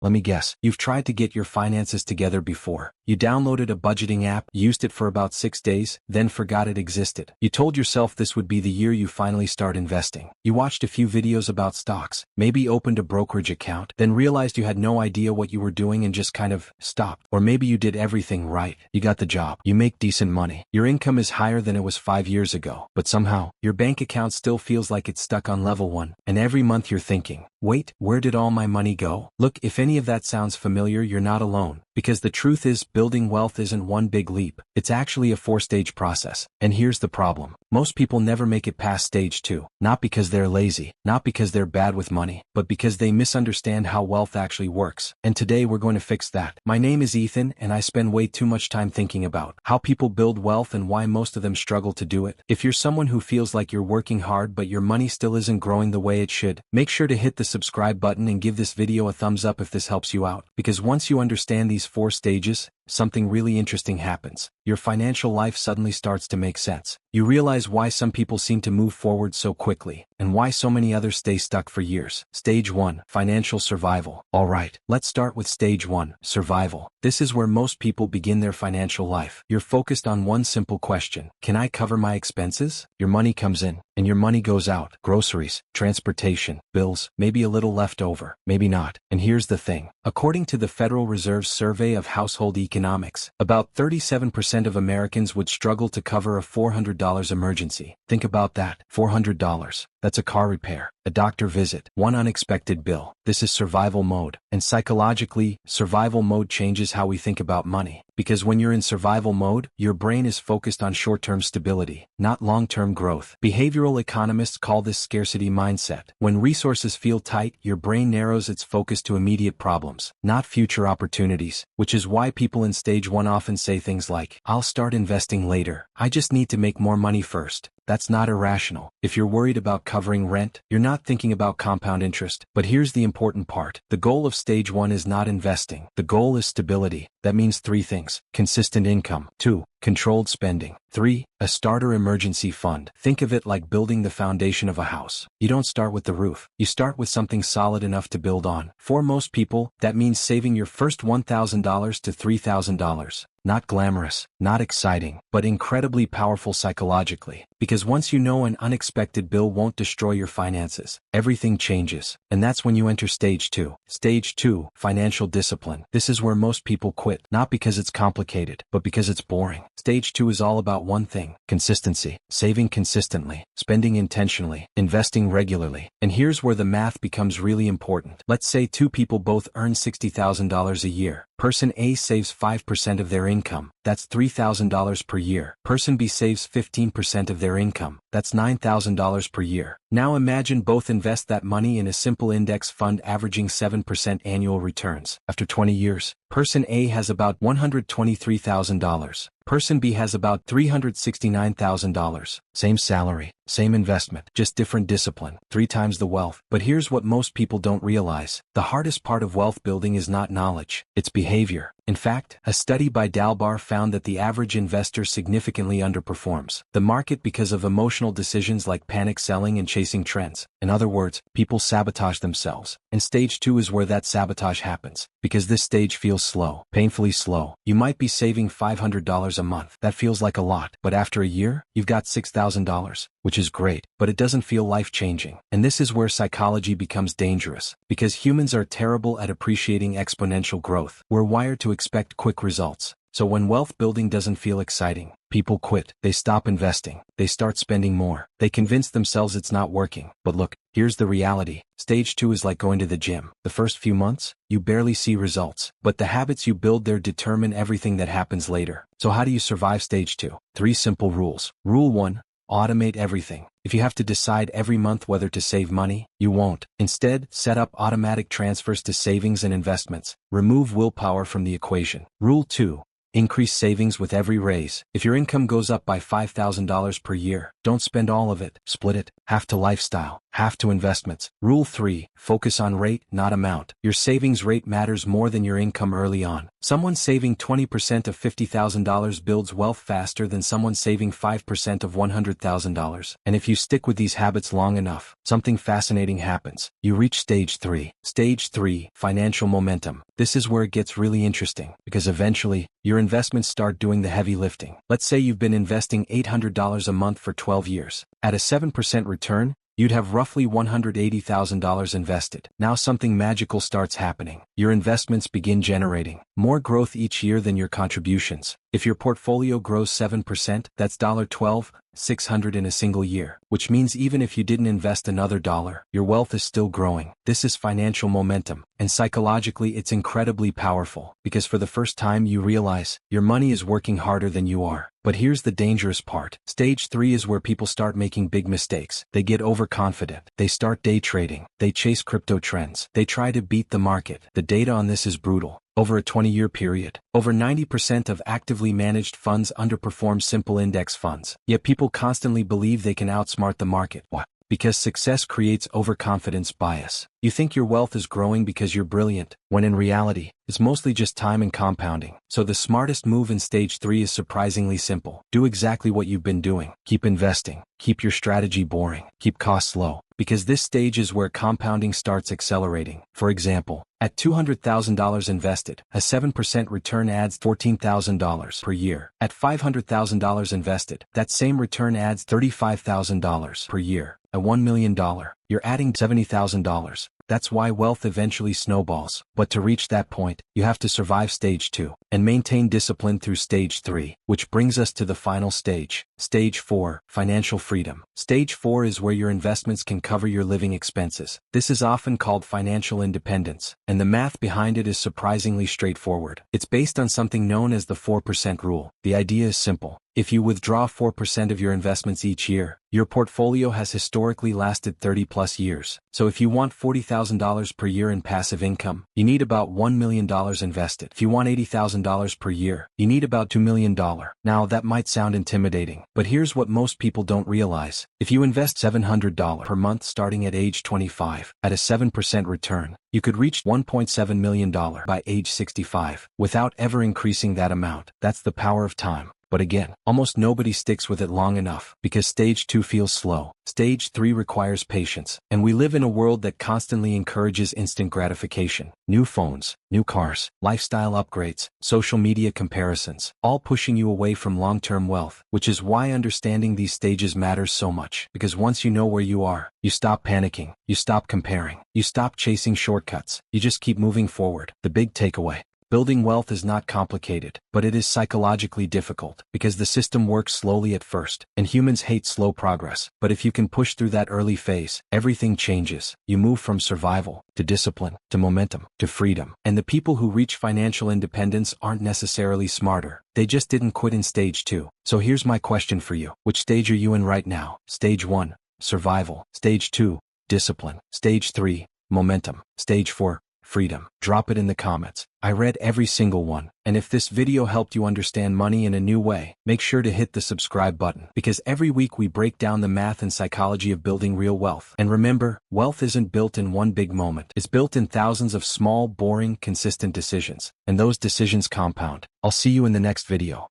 Let me guess. You've tried to get your finances together before. You downloaded a budgeting app, used it for about 6 days, then forgot it existed. You told yourself this would be the year you finally start investing. You watched a few videos about stocks, maybe opened a brokerage account, then realized you had no idea what you were doing and just kind of stopped. Or maybe you did everything right. You got the job. You make decent money. Your income is higher than it was 5 years ago. But somehow, your bank account still feels like it's stuck on level 1. And every month you're thinking, wait, where did all my money go? Look, if any of that sounds familiar, you're not alone. Because the truth is, building wealth isn't one big leap. It's actually a 4-stage process. And here's the problem. Most people never make it past stage 2. Not because they're lazy, not because they're bad with money, but because they misunderstand how wealth actually works. And today we're going to fix that. My name is Ethan, and I spend way too much time thinking about how people build wealth and why most of them struggle to do it. If you're someone who feels like you're working hard but your money still isn't growing the way it should, make sure to hit the subscribe button and give this video a thumbs up if this helps you out. Because once you understand these 4 stages, something really interesting happens. Your financial life suddenly starts to make sense. You realize why some people seem to move forward so quickly, and why so many others stay stuck for years. Stage 1. Financial survival. Alright, let's start with stage 1, survival. This is where most people begin their financial life. You're focused on one simple question. Can I cover my expenses? Your money comes in, and your money goes out. Groceries, transportation, bills, maybe a little left over, maybe not. And here's the thing. According to the Federal Reserve's Survey of Household Economics, about 37% of Americans would struggle to cover a $400 emergency. Think about that. $400. That's a car repair, a doctor visit, one unexpected bill. This is survival mode. And psychologically, survival mode changes how we think about money. Because when you're in survival mode, your brain is focused on short-term stability, not long-term growth. Behavioral economists call this scarcity mindset. When resources feel tight, your brain narrows its focus to immediate problems, not future opportunities, which is why people in stage 1 often say things like, I'll start investing later. I just need to make more money first. That's not irrational. If you're worried about covering rent, you're not thinking about compound interest. But here's the important part. The goal of stage 1 is not investing. The goal is stability. That means 3 things. Consistent income. 2. Controlled spending. 3. A starter emergency fund. Think of it like building the foundation of a house. You don't start with the roof. You start with something solid enough to build on. For most people, that means saving your first $1,000 to $3,000. Not glamorous, not exciting, but incredibly powerful psychologically. Because once you know an unexpected bill won't destroy your finances, everything changes. And that's when you enter stage 2. Stage 2, financial discipline. This is where most people quit, not because it's complicated, but because it's boring. Stage 2 is all about one thing: consistency. Saving consistently, spending intentionally, investing regularly. And here's where the math becomes really important. Let's say 2 people both earn $60,000 a year. Person A saves 5% of their income. That's $3,000 per year. Person B saves 15% of their income. That's $9,000 per year. Now imagine both invest that money in a simple index fund averaging 7% annual returns. After 20 years, Person A has about $123,000. Person B has about $369,000. Same salary, same investment, just different discipline. 3 times the wealth. But here's what most people don't realize. The hardest part of wealth building is not knowledge, it's behavior. In fact, a study by Dalbar found that the average investor significantly underperforms the market because of emotional decisions like panic selling and chasing trends. In other words, people sabotage themselves. And stage 2 is where that sabotage happens. Because this stage feels slow, painfully slow. You might be saving $500 a month. That feels like a lot. But after a year, you've got $6,000, which is great, but it doesn't feel life-changing. And this is where psychology becomes dangerous. Because humans are terrible at appreciating exponential growth. We're wired to expect quick results. So when wealth building doesn't feel exciting, people quit. They stop investing. They start spending more. They convince themselves it's not working. But look, here's the reality. Stage 2 is like going to the gym. The first few months, you barely see results. But the habits you build there determine everything that happens later. So how do you survive stage 2? 3 simple rules. Rule 1. Automate everything. If you have to decide every month whether to save money, you won't. Instead, set up automatic transfers to savings and investments. Remove willpower from the equation. Rule 2. Increase savings with every raise. If your income goes up by $5,000 per year, don't spend all of it. Split it, half to lifestyle, Half to investments. Rule 3. Focus on rate, not amount. Your savings rate matters more than your income early on. Someone saving 20% of $50,000 builds wealth faster than someone saving 5% of $100,000. And if you stick with these habits long enough, something fascinating happens. You reach stage 3. Stage 3. Financial momentum. This is where it gets really interesting, because eventually, your investments start doing the heavy lifting. Let's say you've been investing $800 a month for 12 years. At a 7% return, you'd have roughly $180,000 invested. Now something magical starts happening. Your investments begin generating more growth each year than your contributions. If your portfolio grows 7%, that's $12,600 in a single year, which means even if you didn't invest another dollar, your wealth is still growing. This is financial momentum, and psychologically it's incredibly powerful, because for the first time you realize your money is working harder than you are. But here's the dangerous part. Stage 3 is where people start making big mistakes. They get overconfident. They start day trading. They chase crypto trends. They try to beat the market. The data on this is brutal. Over a 20-year period, over 90% of actively managed funds underperform simple index funds. Yet people constantly believe they can outsmart the market. Why? Because success creates overconfidence bias. You think your wealth is growing because you're brilliant, when in reality, it's mostly just time and compounding. So the smartest move in stage 3 is surprisingly simple. Do exactly what you've been doing. Keep investing. Keep your strategy boring. Keep costs low. Because this stage is where compounding starts accelerating. For example, at $200,000 invested, a 7% return adds $14,000 per year. At $500,000 invested, that same return adds $35,000 per year. At $1 million, you're adding $70,000. That's why wealth eventually snowballs. But to reach that point, you have to survive stage 2 and maintain discipline through stage 3, which brings us to the final stage. Stage 4, financial freedom. Stage 4 is where your investments can cover your living expenses. This is often called financial independence, and the math behind it is surprisingly straightforward. It's based on something known as the 4% rule. The idea is simple. If you withdraw 4% of your investments each year, your portfolio has historically lasted 30+ years. So if you want $40,000 per year in passive income, you need about $1 million invested. If you want $80,000 per year, you need about $2 million. Now that might sound intimidating, but here's what most people don't realize. If you invest $700 per month starting at age 25, at a 7% return, you could reach $1.7 million by age 65, without ever increasing that amount. That's the power of time. But again, almost nobody sticks with it long enough, because stage 2 feels slow. Stage 3 requires patience, and we live in a world that constantly encourages instant gratification. New phones, new cars, lifestyle upgrades, social media comparisons, all pushing you away from long-term wealth, which is why understanding these stages matters so much. Because once you know where you are, you stop panicking, you stop comparing, you stop chasing shortcuts, you just keep moving forward. The big takeaway: building wealth is not complicated, but it is psychologically difficult, because the system works slowly at first, and humans hate slow progress. But if you can push through that early phase, everything changes. You move from survival, to discipline, to momentum, to freedom. And the people who reach financial independence aren't necessarily smarter. They just didn't quit in stage 2. So here's my question for you. Which stage are you in right now? Stage 1, survival. Stage 2, discipline. Stage 3, momentum. Stage 4, freedom. Drop it in the comments. I read every single one. And if this video helped you understand money in a new way, make sure to hit the subscribe button, because every week we break down the math and psychology of building real wealth. And remember, wealth isn't built in one big moment. It's built in thousands of small, boring, consistent decisions. And those decisions compound. I'll see you in the next video.